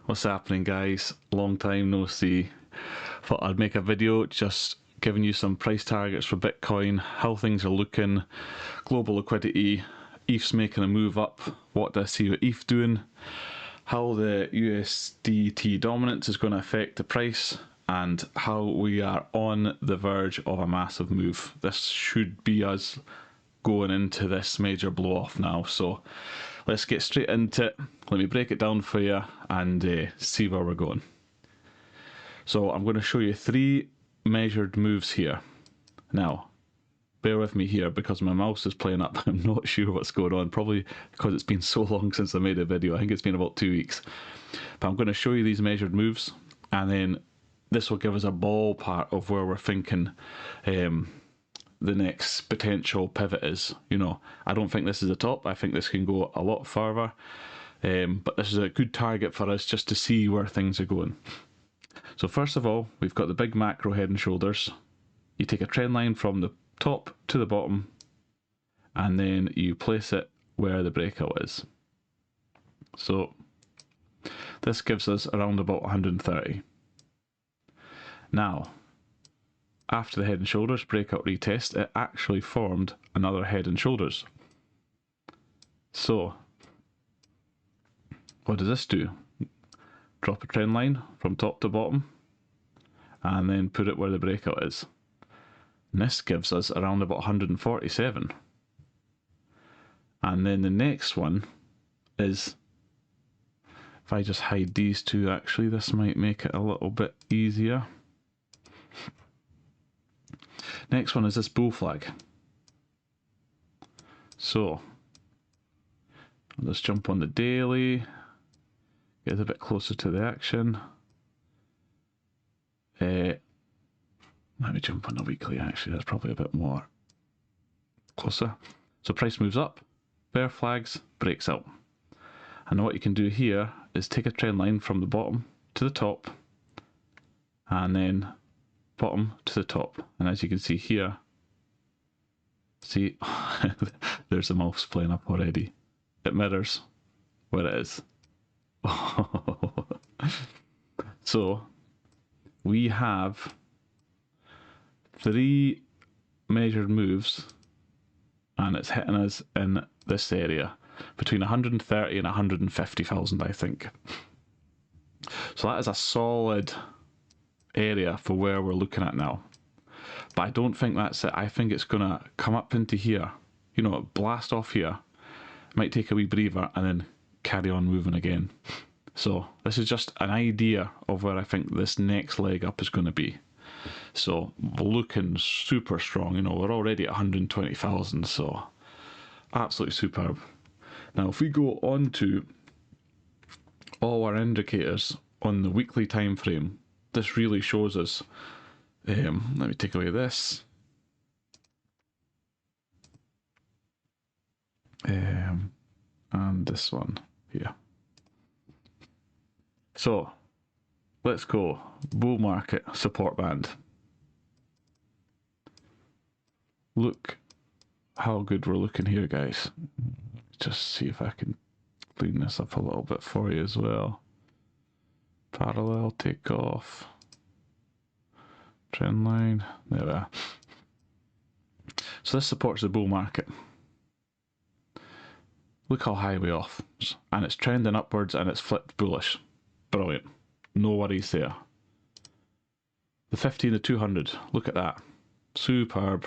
What's happening, guys? Long time no see. Thought I'd make a video just giving you some price targets for Bitcoin, how things are looking, global liquidity, ETH's making a move up, what do I see with ETH doing, how the USDT dominance is going to affect the price, and how we are on the verge of a massive move. This should be us going into this major blow off now. So let's get straight into it. Let me break it down for you and see where we're going. So I'm going to show you 3 measured moves here. Now, bear with me here because my mouse is playing up. I'm not sure what's going on, probably because it's been so long since I made a video. I think it's been about 2 weeks. But I'm going to show you these measured moves, and then this will give us a ballpark of where we're thinking the next potential pivot is. You know, I don't think this is the top. I think this can go a lot further, but this is a good target for us just to see where things are going. So first of all, we've got the big macro head and shoulders. You take a trend line from the top to the bottom, and then you place it where the breakout is. So this gives us around about 130. Now, after the head and shoulders breakout retest, it actually formed another head and shoulders. So what does this do? Drop a trend line from top to bottom and then put it where the breakout is. And this gives us around about 147. And then the next one is, if I just hide these two, actually this might make it a little bit easier. Next one is this bull flag. So let's jump on the daily, get a bit closer to the action. Let me jump on the weekly, actually, that's probably a bit more closer. So price moves up, bear flags, breaks out. And what you can do here is take a trend line from the bottom to the top, and then bottom to the top. And as you can see here, see, there's the mouse playing up already. It mirrors where it is. So we have 3 measured moves, and it's hitting us in this area between 130 and 150,000, I think. So that is a solid area for where we're looking at now. But I don't think that's it. I think it's gonna come up into here, you know, blast off here, might take a wee breather and then carry on moving again. So this is just an idea of where I think this next leg up is going to be. So we're looking super strong. You know, we're already at 120,000, so absolutely superb. Now if we go on to all our indicators on the weekly time frame, this really shows us, let me take away this, and this one here. So let's go bull market support band. Look how good we're looking here, guys. Just see if I can clean this up a little bit for you as well. Parallel, take off, trend line, there we are. So this supports the bull market. Look how high we're off, and it's trending upwards and it's flipped bullish. Brilliant, no worries there. The 50 and the 200, look at that, superb.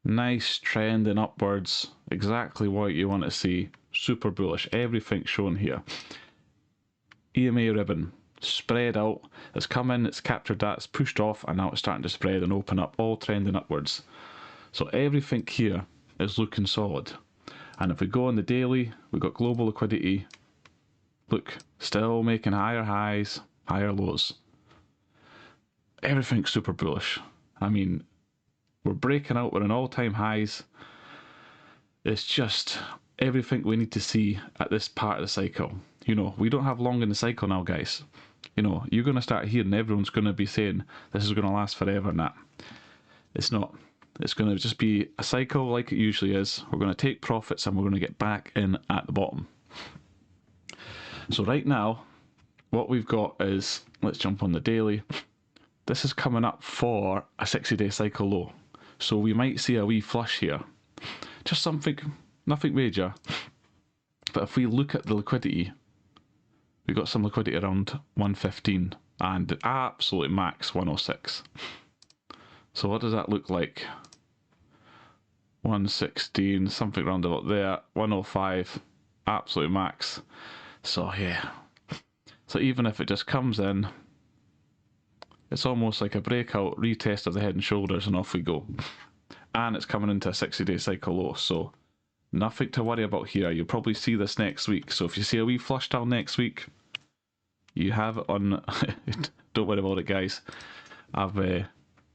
Nice trending upwards, exactly what you want to see, super bullish, everything shown here. EMA ribbon, spread out, it's come in, it's captured that, it's pushed off, and now it's starting to spread and open up, all trending upwards. So everything here is looking solid. And if we go on the daily, we've got global liquidity. Look, still making higher highs, higher lows. Everything's super bullish. I mean, we're breaking out, we're in all-time highs. It's just everything we need to see at this part of the cycle. You know, we don't have long in the cycle now, guys. You know, you're going to start hearing everyone's going to be saying this is going to last forever and that. It's not. It's going to just be a cycle like it usually is. We're going to take profits and we're going to get back in at the bottom. So right now, what we've got is, let's jump on the daily. This is coming up for a 60-day cycle low. So we might see a wee flush here. Just something, nothing major. But if we look at the liquidity, we've got some liquidity around 115 and the absolute max 106. So what does that look like? 116, something around about there, 105, absolute max. So yeah. So even if it just comes in, it's almost like a breakout retest of the head and shoulders and off we go. And it's coming into a 60-day cycle low, so nothing to worry about here. You'll probably see this next week. So if you see a wee flush down next week, you have it on. Don't worry about it, guys.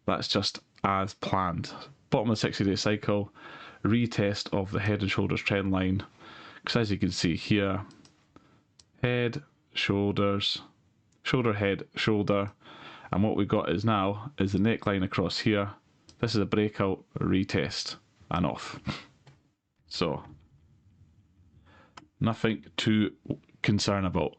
That's just as planned. Bottom of the 60-day cycle, retest of the head and shoulders trend line. Because as you can see here, head, shoulders, shoulder, head, shoulder. And what we've got is now is the neckline across here. This is a breakout, retest, and off. So, nothing to concern about.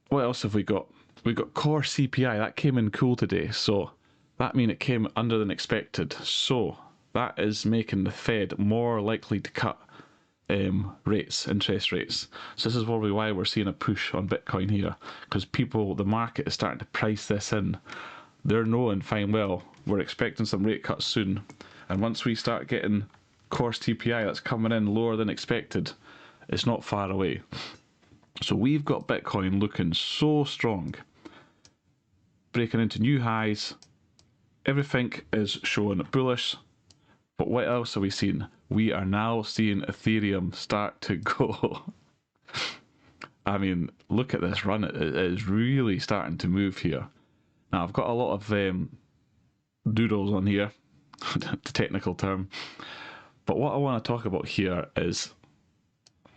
What else have we got? We got core CPI. That came in cool today. So, that means it came under than expected. So, that is making the Fed more likely to cut interest rates. So this is probably why we're seeing a push on Bitcoin here, because the market is starting to price this in. They're knowing fine well we're expecting some rate cuts soon, and once we start getting core TPI that's coming in lower than expected, it's not far away. So we've got Bitcoin looking so strong, breaking into new highs. Everything is showing bullish. But what else are we seeing? We are now seeing Ethereum start to go. I mean, look at this run. It is really starting to move here. Now, I've got a lot of doodles on here, the technical term. But what I want to talk about here is,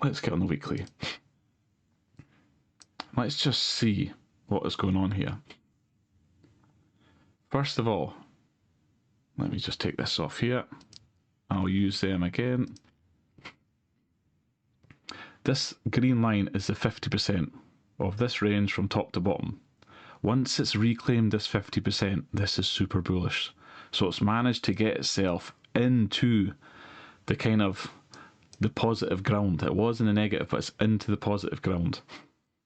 let's get on the weekly. Let's just see what is going on here. First of all, let me just take this off here. I'll use them again. This green line is the 50% of this range from top to bottom. Once it's reclaimed this 50%, this is super bullish. So it's managed to get itself into the kind of the positive ground. It was in the negative, but it's into the positive ground.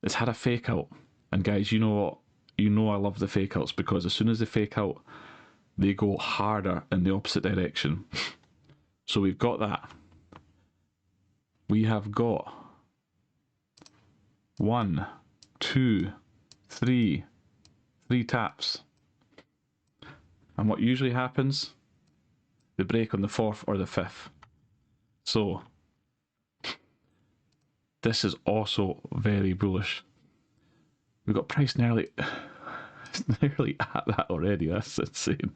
It's had a fake out. And guys, you know what? You know I love the fake outs, because as soon as they fake out, they go harder in the opposite direction. So we've got that. We have got 1, 2, 3 taps. And what usually happens? They break on the 4th or the 5th. So this is also very bullish. We've got price nearly at that already. That's insane.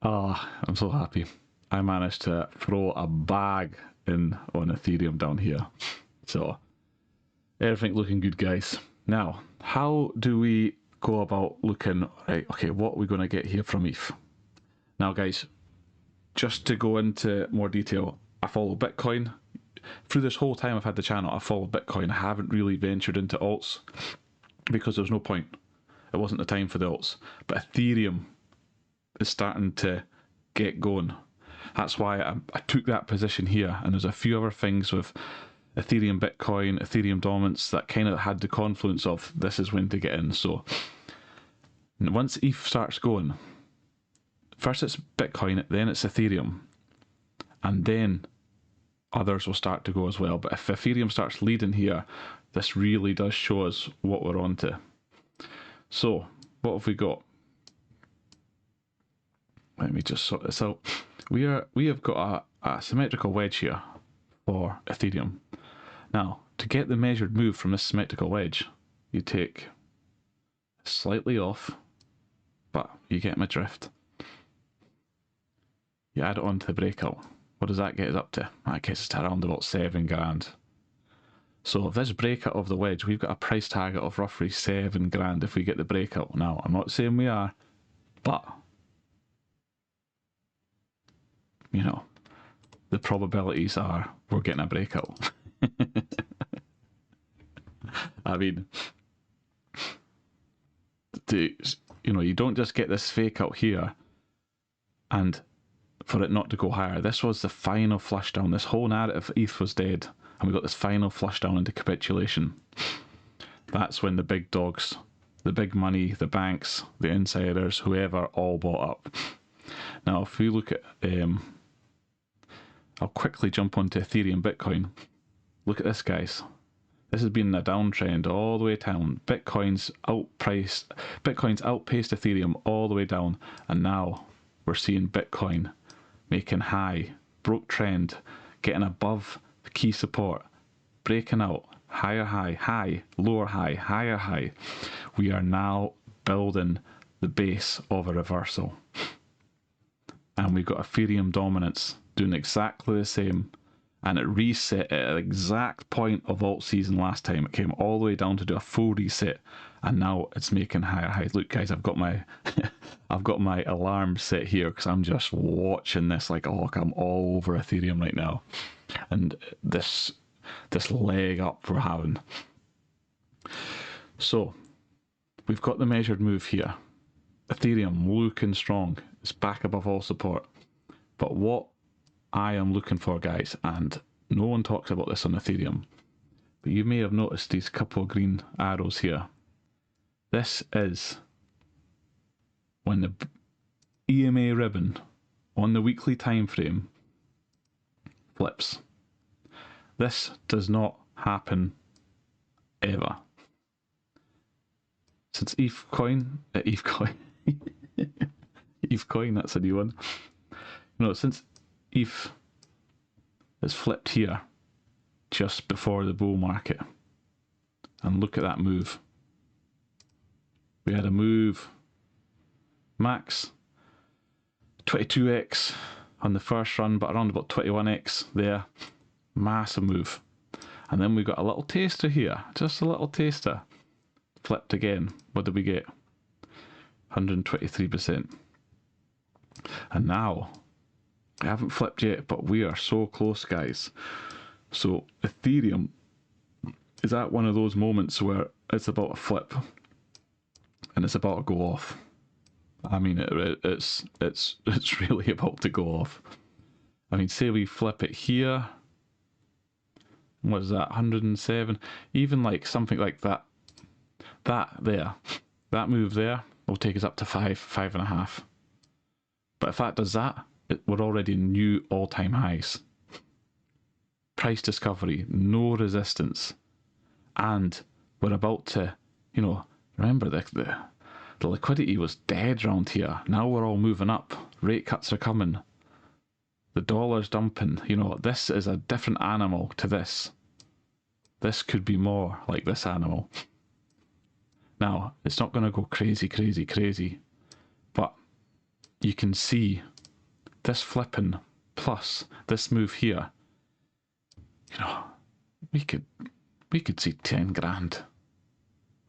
I'm so happy. I managed to throw a bag in on Ethereum down here. So everything looking good, guys. Now, how do we go about looking, right, okay, what are we going to get here from ETH? Now, guys, just to go into more detail, I follow Bitcoin. Through this whole time I've had the channel, I followed Bitcoin. I haven't really ventured into alts because there was no point. It wasn't the time for the alts. But Ethereum is starting to get going. That's why I took that position here. And there's a few other things with Ethereum, Bitcoin, Ethereum dominance that kind of had the confluence of this is when to get in. So once ETH starts going, first it's Bitcoin, then it's Ethereum, and then others will start to go as well. But if Ethereum starts leading here, this really does show us what we're on to. So what have we got? Let me just sort this out. We have got a symmetrical wedge here for Ethereum. Now, to get the measured move from this symmetrical wedge, you take slightly off, but you get my drift. You add it on to the breakout. What does that get us up to? That gets us to around about 7 grand. So if this breakout of the wedge, we've got a price target of roughly 7 grand if we get the breakout. Now, I'm not saying we are, but you know, the probabilities are we're getting a breakout. I mean, you don't just get this fake out here and for it not to go higher. This was the final flush down. This whole narrative ETH was dead, and we got this final flush down into capitulation. That's when the big dogs, the big money, the banks, the insiders, whoever, all bought up. Now, if we look at, I'll quickly jump onto Ethereum, Bitcoin. Look at this, guys. This has been a downtrend all the way down. Bitcoin's outpaced Ethereum all the way down, and now we're seeing Bitcoin making high, broke trend, getting above the key support, breaking out, higher high, high, lower high, higher high. We are now building the base of a reversal. And we've got Ethereum dominance doing exactly the same. And it reset at an exact point of alt season last time. It came all the way down to do a full reset, and now it's making higher highs. Look, guys, I've got my I've got my alarm set here because I'm just watching this like, oh, look, I'm all over Ethereum right now, and this leg up we're having. So we've got the measured move here. Ethereum looking strong. It's back above all support. But what I am looking for, guys, and no one talks about this on Ethereum, but you may have noticed these couple of green arrows here. This is when the EMA ribbon on the weekly time frame flips. This does not happen ever. Since ETH coin, that's a new one. Since ETH is flipped here just before the bull market, and look at that move. We had a move max 22x on the first run, but around about 21x there. Massive move. And then we got a little taster here, just a little taster. Flipped again. What did we get? 123%. And now I haven't flipped yet, but we are so close, guys. So Ethereum is at one of those moments where it's about to flip and it's about to go off. I mean, it's really about to go off. I mean, say we flip it here. What is that? 107. Even like something like that. That move there will take us up to 5.5. But if that does that, we're already in new all-time highs. Price discovery, no resistance, and we're about to, remember the liquidity was dead around here. Now we're all moving up. Rate cuts are coming. The dollar's dumping. This is a different animal to this. This could be more like this animal. Now, it's not going to go crazy, crazy, crazy, but you can see this flipping plus this move here. We could see 10 grand.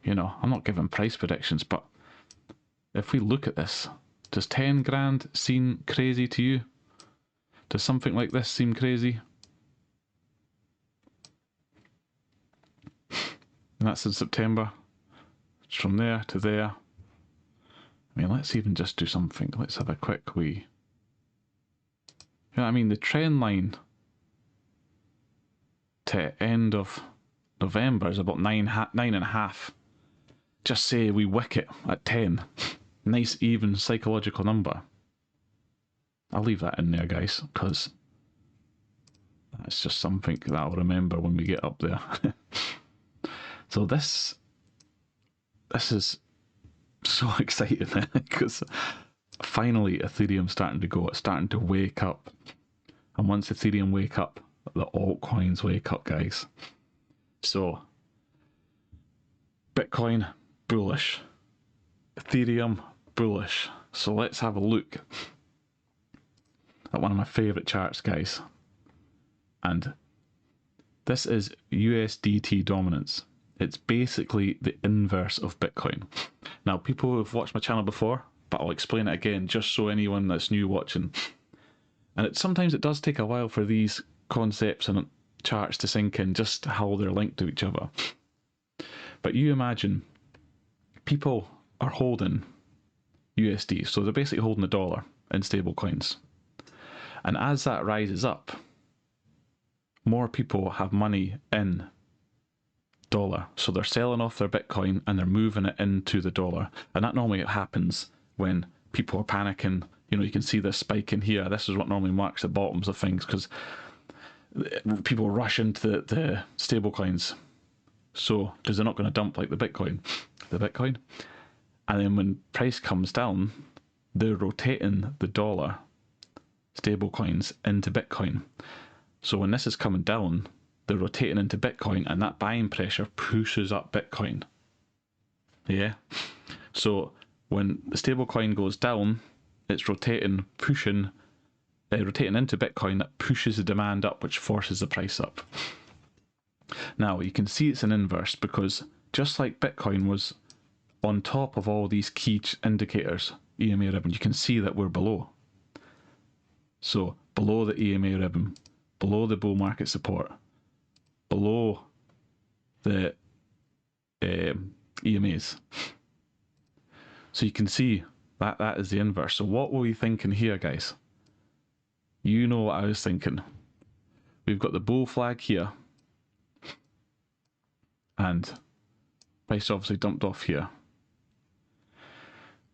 I'm not giving price predictions, but if we look at this, does 10 grand seem crazy to you? Does something like this seem crazy? And that's in September. It's from there to there. I mean, let's even just do something. Let's have a quick wee. The trend line to end of November is about 9.5. Just say we wick it at 10. Nice even psychological number. I'll leave that in there, guys, because that's just something that I'll remember when we get up there. So this is so exciting because finally Ethereum's starting to go. It's starting to wake up. And once Ethereum wake up, the altcoins wake up, guys. So Bitcoin, bullish. Ethereum, bullish. So let's have a look at one of my favourite charts, guys. And this is USDT dominance. It's basically the inverse of Bitcoin. Now, people who have watched my channel before, but I'll explain it again just so anyone that's new watching. And sometimes it does take a while for these concepts and charts to sink in, just how they're linked to each other. But you imagine people are holding USD, so they're basically holding the dollar in stable coins. And as that rises up, more people have money in dollar. So they're selling off their Bitcoin and they're moving it into the dollar. And that normally happens when people are panicking. You know, you can see this spike in here. This is what normally marks the bottoms of things, because people rush into the stable coins. So, because they're not going to dump like the Bitcoin. And then when price comes down, they're rotating the dollar stable coins into Bitcoin. So when this is coming down, they're rotating into Bitcoin, and that buying pressure pushes up Bitcoin. Yeah. So when the stable coin goes down, it's rotating into Bitcoin. That pushes the demand up, which forces the price up. Now you can see it's an inverse, because just like Bitcoin was on top of all these key indicators, EMA ribbon, you can see that we're below. So below the EMA ribbon, below the bull market support, below the EMAs. So you can see that that is the inverse. So what were we thinking here, guys? You know what I was thinking. We've got the bull flag here, and price obviously dumped off here.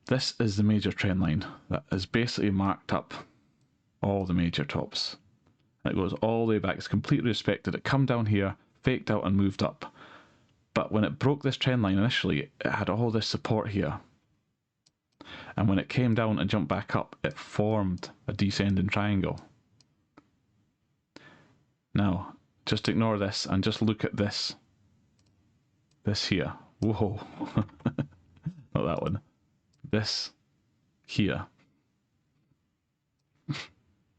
This is the major trend line that has basically marked up all the major tops. And it goes all the way back. It's completely respected. It come down here, faked out and moved up. But when it broke this trend line initially, it had all this support here. And when it came down and jumped back up, it formed a descending triangle. Now, just ignore this and just look at this. This here. Whoa. Not that one. This here.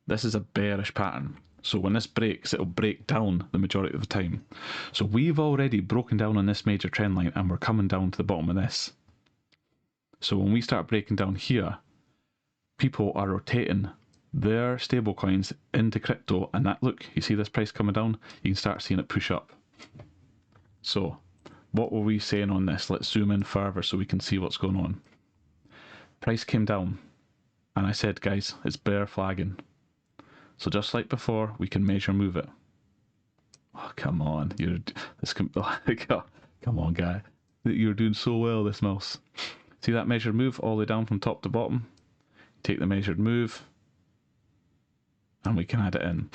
This is a bearish pattern. So when this breaks, it'll break down the majority of the time. So we've already broken down on this major trend line, and we're coming down to the bottom of this. So when we start breaking down here, people are rotating their stable coins into crypto, and that, look, you see this price coming down, you can start seeing it push up. So what were we saying on this? Let's zoom in further so we can see what's going on. Price came down, and I said, guys, it's bear flagging. So just like before, we can measure move it. Oh, come on. Come on, guy. You're doing so well, this mouse. See that measured move all the way down from top to bottom? Take the measured move, and we can add it in.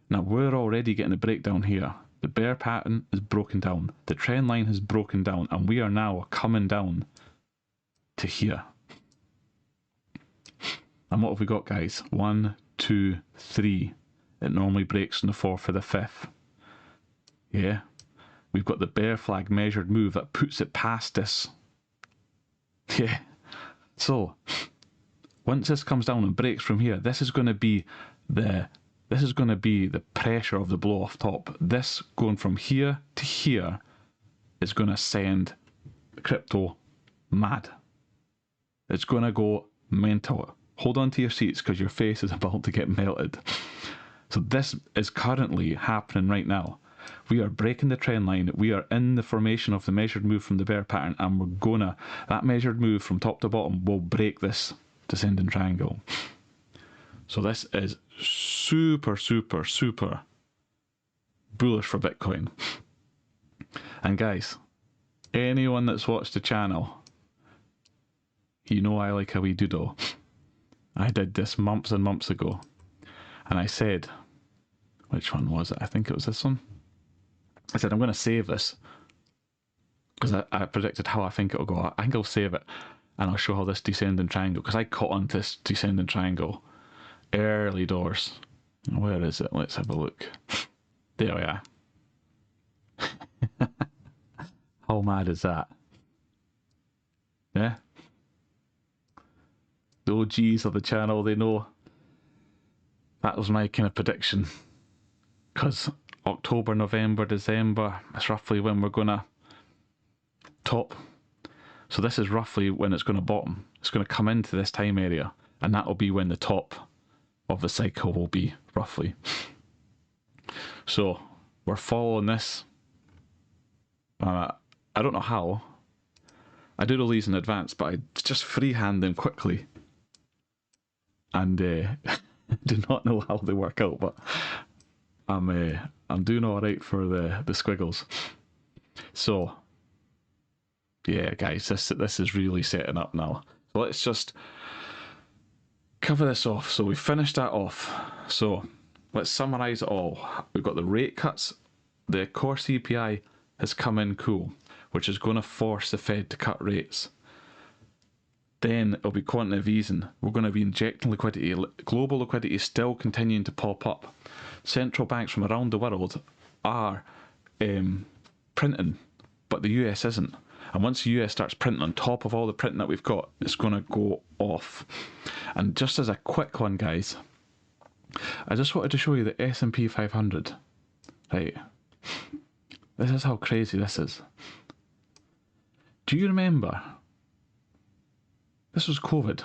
Now, we're already getting a breakdown here. The bear pattern is broken down. The trend line has broken down, and we are now coming down to here. And what have we got, guys? 1, 2, 3. It normally breaks on the 4th or the 5th. Yeah. We've got the bear flag measured move that puts it past this. Yeah. So once this comes down and breaks from here, this is going to be the pressure of the blow off top. This going from here to here is going to send crypto mad. It's going to go mental. Hold on to your seats, because your face is about to get melted. So this is currently happening right now. We are breaking the trend line. We are in the formation of the measured move from the bear pattern, and that measured move from top to bottom will break this descending triangle. So this is super, super, super bullish for Bitcoin. And guys, anyone that's watched the channel, you know I like a wee doodle. I did this months and months ago, and I said, which one was it? I think it was this one. I said, I'm going to save this, because I predicted how I think it'll go. I think I'll save it, and I'll show how this descending triangle, because I caught on this descending triangle early doors. Where is it? Let's have a look. There we are. How mad is that? Yeah? The OGs of the channel, they know that was my kind of prediction, because October, November, December, that's roughly when we're going to top. So this is roughly when it's going to bottom. It's going to come into this time area, and that'll be when the top of the cycle will be, roughly. So we're following this. I don't know how. I do all these in advance, but I just freehand them quickly. And do not know how they work out, but I'm doing all right for the squiggles. So yeah, guys, this is really setting up now. So let's just cover this off. So we finished that off. So let's summarize it all. We've got the rate cuts. The core CPI has come in cool, which is going to force the Fed to cut rates. Then it'll be quantitative easing. We're going to be injecting liquidity. Global liquidity is still continuing to pop up. Central banks from around the world are printing, but the US isn't. And once the US starts printing on top of all the printing that we've got, it's going to go off. And just as a quick one, guys, I just wanted to show you the S&P 500. Right. This is how crazy this is. Do you remember? This was COVID.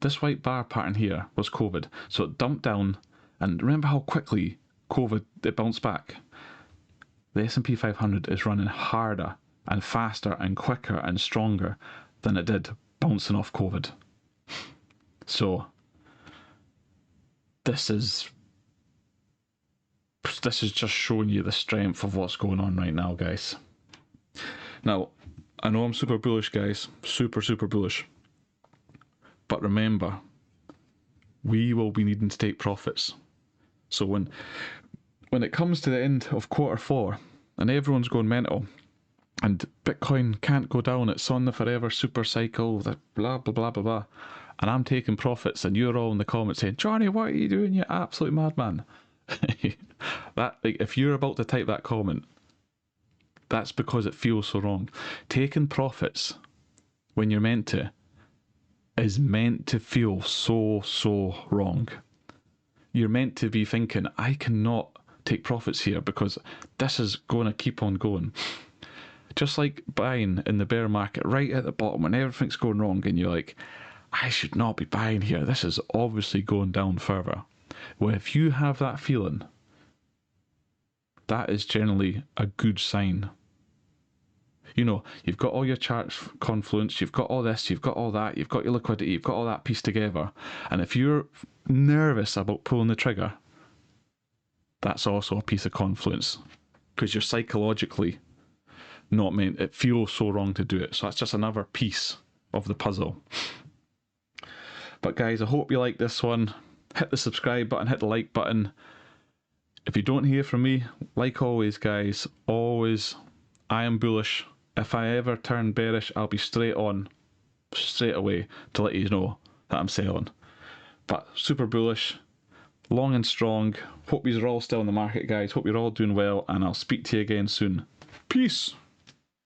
This white bar pattern here was COVID. So it dumped down, and remember how quickly COVID it bounced back? The S&P 500 is running harder and faster and quicker and stronger than it did bouncing off COVID. So this is just showing you the strength of what's going on right now, guys. Now, I know I'm super bullish, guys. Super bullish. But remember, we will be needing to take profits. So when it comes to the end of Q4 and everyone's going mental and Bitcoin can't go down, it's on the forever super cycle, the blah blah blah blah blah, and I'm taking profits and you're all in the comments saying, Johnny, what are you doing, you absolute madman? That, like, if you're about to type that comment, that's because it feels so wrong. Taking profits when you're meant to is meant to feel so wrong. You're meant to be thinking, I cannot take profits here because this is going to keep on going. Just like buying in the bear market right at the bottom when everything's going wrong and you're like, I should not be buying here, this is obviously going down further. Well, if you have that feeling, that is generally a good sign. You know, you've got all your charts confluence, you've got all this, you've got all that, you've got your liquidity, you've got all that pieced together. And if you're nervous about pulling the trigger, that's also a piece of confluence. Because you're psychologically not meant, it feels so wrong to do it. So that's just another piece of the puzzle. But guys, I hope you like this one. Hit the subscribe button, hit the like button. If you don't hear from me, like always, guys, always, I am bullish. If I ever turn bearish, I'll be straight away to let you know that I'm selling. But super bullish, long and strong. Hope you're all still in the market, guys. Hope you're all doing well, and I'll speak to you again soon. Peace.